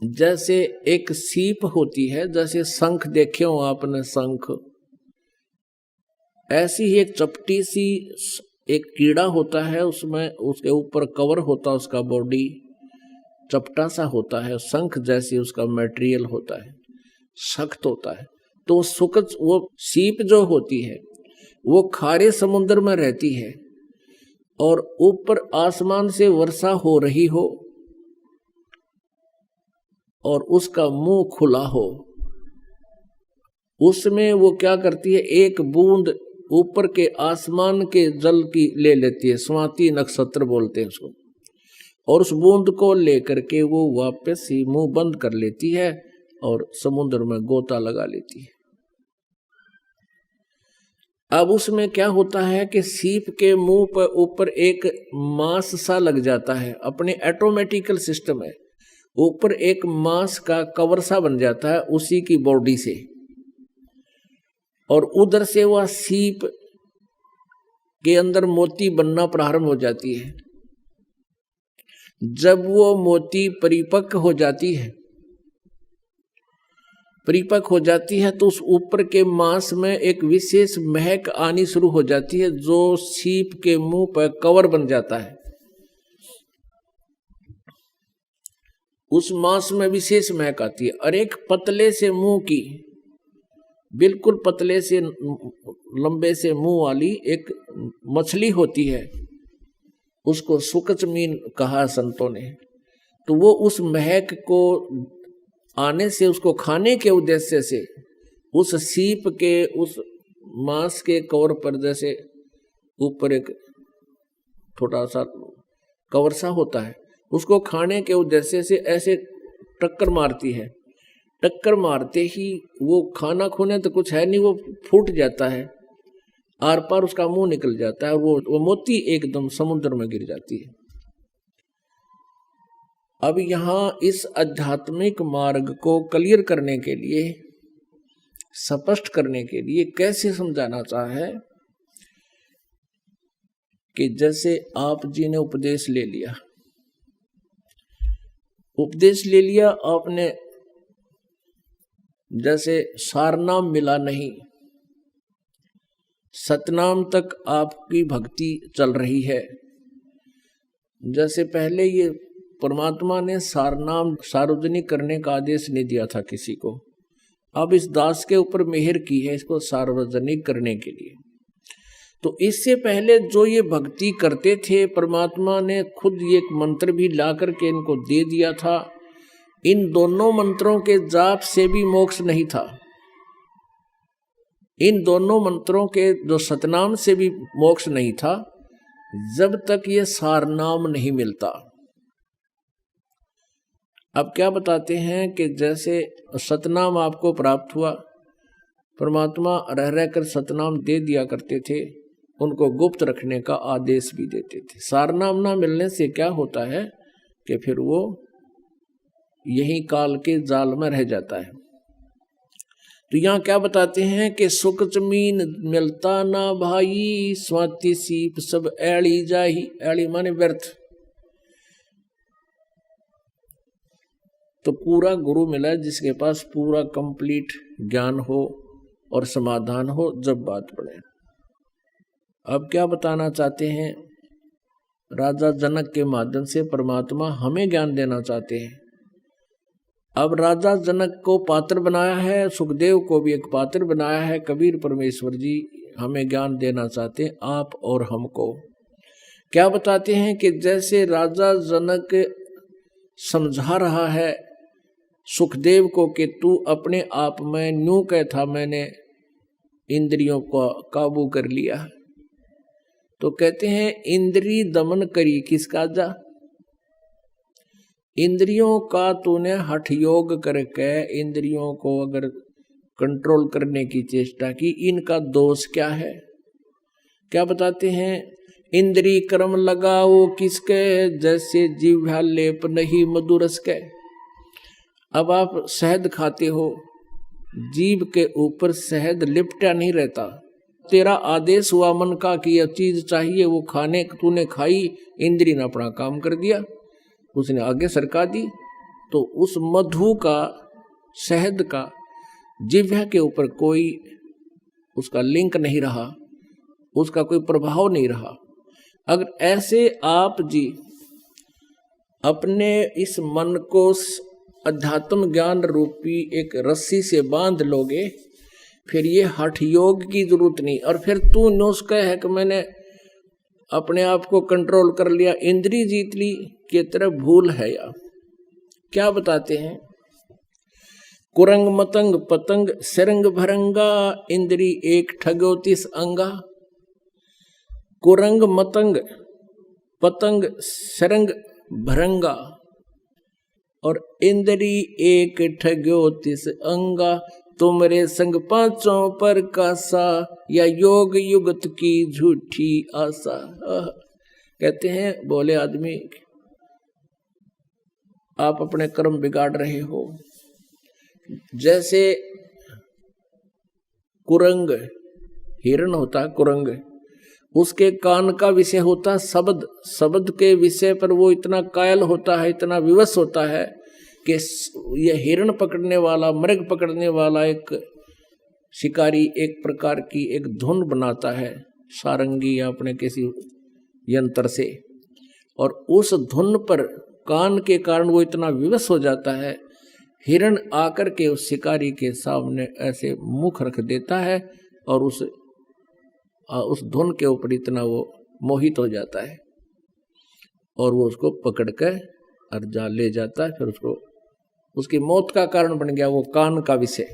जैसे एक सीप होती है, जैसे शंख देखे हो आपने शंख, ऐसी ही एक चपटी सी एक कीड़ा होता है, उसमें उसके ऊपर कवर होता है, उसका बॉडी चपटा सा होता है, शंख जैसी उसका मटेरियल होता है, सख्त होता है। तो वो सीप जो होती है वो खारे समुद्र में रहती है और ऊपर आसमान से वर्षा हो रही हो और उसका मुंह खुला हो, उसमें वो क्या करती है, एक बूंद ऊपर के आसमान के जल की ले लेती है, स्वाति नक्षत्र बोलते हैं उसको, और उस बूंद को लेकर के वो वापस ही मुंह बंद कर लेती है और समुद्र में गोता लगा लेती है। अब उसमें क्या होता है कि सीप के मुंह पर ऊपर एक मांस सा लग जाता है, अपने ऑटोमेटिकल सिस्टम है, ऊपर एक मांस का कवर सा बन जाता है उसी की बॉडी से, और उधर से वह सीप के अंदर मोती बनना प्रारंभ हो जाती है। जब वो मोती परिपक्व हो जाती है तो उस ऊपर के मांस में एक विशेष महक आनी शुरू हो जाती है, जो सीप के मुंह पर कवर बन जाता है। उस मांस में विशेष महक आती है, और एक पतले से मुंह की, बिल्कुल पतले से लंबे से मुंह वाली एक मछली होती है, उसको सुकचमीन कहा संतों ने। तो वो उस महक को आने से, उसको खाने के उद्देश्य से उस सीप के उस मांस के कवर पर, जैसे ऊपर एक छोटा सा कवर सा होता है, उसको खाने के उद्देश्य से ऐसे टक्कर मारती है। टक्कर मारते ही वो खाना खूने तो कुछ है नहीं, वो फूट जाता है, आर पार उसका मुंह निकल जाता है, वो मोती एकदम समुद्र में गिर जाती है। अब यहाँ इस आध्यात्मिक मार्ग को क्लियर करने के लिए, स्पष्ट करने के लिए कैसे समझाना चाहा है कि जैसे आप जी ने उपदेश ले लिया आपने, जैसे सारनाम मिला नहीं, सतनाम तक आपकी भक्ति चल रही है। जैसे पहले ये परमात्मा ने सारनाम सार्वजनिक करने का आदेश नहीं दिया था किसी को, अब इस दास के ऊपर मेहर की है इसको सार्वजनिक करने के लिए। तो इससे पहले जो ये भक्ति करते थे, परमात्मा ने खुद एक मंत्र भी ला करके इनको दे दिया था। इन दोनों मंत्रों के जाप से भी मोक्ष नहीं था, इन दोनों मंत्रों के जो सतनाम से भी मोक्ष नहीं था, जब तक ये सारनाम नहीं मिलता। अब क्या बताते हैं कि जैसे सतनाम आपको प्राप्त हुआ, परमात्मा रह रहकर सतनाम दे दिया करते थे, उनको गुप्त रखने का आदेश भी देते थे। सारनाम ना मिलने से क्या होता है कि फिर वो यही काल के जाल में रह जाता है। तो यहाँ क्या बताते हैं कि सुख जमीन मिलता ना भाई, स्वाति सीप सब ऐड़ी जाही। ऐड़ी माने व्यर्थ। तो पूरा गुरु मिला जिसके पास पूरा कंप्लीट ज्ञान हो और समाधान हो जब बात पड़े। अब क्या बताना चाहते हैं, राजा जनक के माध्यम से परमात्मा हमें ज्ञान देना चाहते हैं। अब राजा जनक को पात्र बनाया है, सुखदेव को भी एक पात्र बनाया है, कबीर परमेश्वर जी हमें ज्ञान देना चाहते हैं, आप और हमको। क्या बताते हैं कि जैसे राजा जनक समझा रहा है सुखदेव को कि तू अपने आप में न्यू कह था, मैंने इंद्रियों को काबू कर लिया। तो कहते हैं इंद्री दमन करी किसका जा, इंद्रियों का तूने हठ योग करके इंद्रियों को अगर कंट्रोल करने की चेष्टा की, इनका दोष क्या है। क्या बताते हैं, इंद्री कर्म लगाओ किसके, जैसे जीवा लेप नहीं मधुरस के। अब आप शहद खाते हो, जीभ के ऊपर शहद लिपटा नहीं रहता, तेरा आदेश हुआ मन का कि यह चीज चाहिए, वो खाने तूने खाई, इंद्री ने अपना काम कर दिया, उसने आगे सरका दी, तो उस मधु का, शहद का जिह्वा के ऊपर कोई उसका लिंक नहीं रहा, उसका कोई प्रभाव नहीं रहा। अगर ऐसे आप जी अपने इस मन को अध्यात्म ज्ञान रूपी एक रस्सी से बांध लोगे, फिर ये हठ योग की जरूरत नहीं। और फिर तू नुस्खा है कि मैंने अपने आप को कंट्रोल कर लिया, इंद्री जीत ली, की तरह भूल है। या क्या बताते हैं, कुरंग मतंग पतंग सरंग भरंगा, इंद्री एक ठगोतिस अंगा। कुरंग मतंग पतंग सरंग भरंगा और इंद्री एक ठगोतिस अंगा। तुमरे संग पांचों पर कासा, या योग युगत की झूठी आशा। कहते हैं बोले आदमी आप अपने कर्म बिगाड़ रहे हो। जैसे कुरंग, हिरण होता है कुरंग, उसके कान का विषय होता है शब्द, शब्द के विषय पर वो इतना कायल होता है, इतना विवश होता है कि ये हिरण पकड़ने वाला, मृग पकड़ने वाला एक शिकारी एक प्रकार की एक धुन बनाता है सारंगी या अपने किसी यंत्र से, और उस धुन पर कान के कारण वो इतना विवश हो जाता है, हिरण आकर के उस शिकारी के सामने ऐसे मुख रख देता है और उस धुन के ऊपर इतना वो मोहित हो जाता है और वो उसको पकड़ कर और जा ले जाता है। फिर उसको, उसकी मौत का कारण बन गया वो कान का विषय।